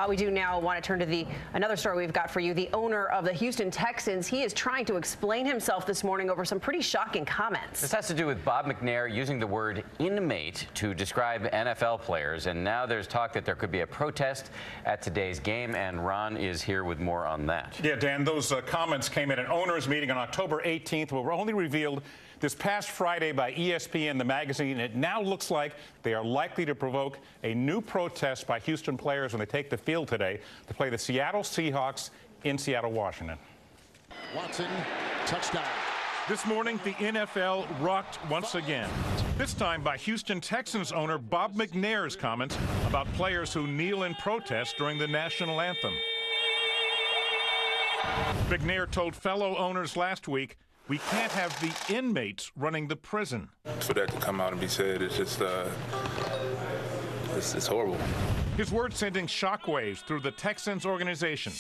We do now want to turn to another story we've got for you. The owner of the Houston Texans, he is trying to explain himself this morning over some pretty shocking comments. This has to do with Bob McNair using the word inmate to describe NFL players, and now there's talk that there could be a protest at today's game, and Ron is here with more on that. Yeah, Dan, those comments came in an owners meeting on October 18th, but were only revealed this past Friday by ESPN, the magazine. It now looks like they are likely to provoke a new protest by Houston players when they take the field today to play the Seattle Seahawks in Seattle, Washington. Watson, touchdown. This morning, the NFL rocked once again, this time by Houston Texans owner Bob McNair's comments about players who kneel in protest during the national anthem. McNair told fellow owners last week, "We can't have the inmates running the prison." For that to come out and be said, it's just, it's horrible. His words sending shockwaves through the Texans organization.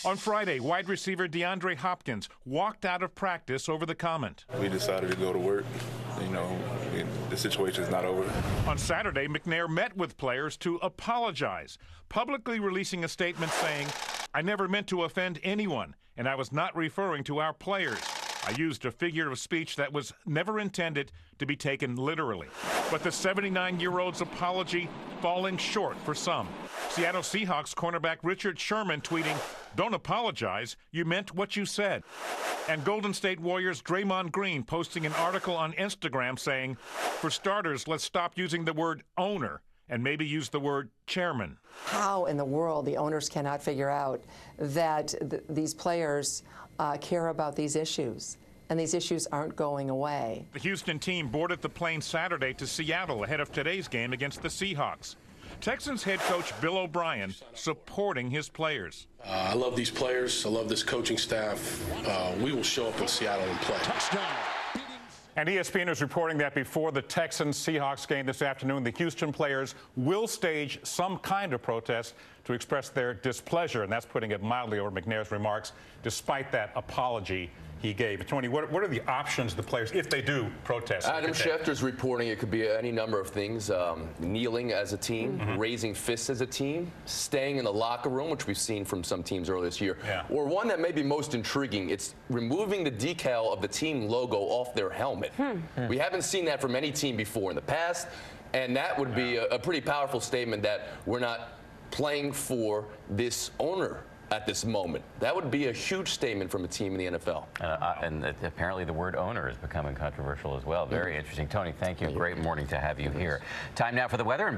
On Friday, wide receiver DeAndre Hopkins walked out of practice over the comment. We decided to go to work. You know, the situation is not over. On Saturday, McNair met with players to apologize, publicly releasing a statement saying, "I never meant to offend anyone, and I was not referring to our players. I used a figure of speech that was never intended to be taken literally." But the 79-year-old's apology falling short for some. Seattle Seahawks cornerback Richard Sherman tweeting, "Don't apologize, you meant what you said." And Golden State Warriors Draymond Green posting an article on Instagram saying, "For starters, let's stop using the word owner and maybe use the word chairman." How in the world the owners cannot figure out that these players care about these issues, and these issues aren't going away. The Houston team boarded the plane Saturday to Seattle ahead of today's game against the Seahawks. Texans head coach Bill O'Brien supporting his players. I love these players. I love this coaching staff. We will show up in Seattle and play. Touchdown. And ESPN is reporting that before the Texans-Seahawks game this afternoon, the Houston players will stage some kind of protest to express their displeasure, and that's putting it mildly over McNair's remarks, despite that apology he gave. Tony, what are the options the players, if they do protest? Adam Schefter's reporting it could be any number of things. Kneeling as a team, raising fists as a team, staying in the locker room, which we've seen from some teams earlier this year. Yeah. Or one that may be most intriguing, it's removing the decal of the team logo off their helmet. We haven't seen that from any team before in the past, and that would be a pretty powerful statement that we're not playing for this owner at this moment. That would be a huge statement from a team in the NFL. And apparently the word owner is becoming controversial as well. Very interesting. Tony, thank you. Great morning to have you here. Time now for the weather, and back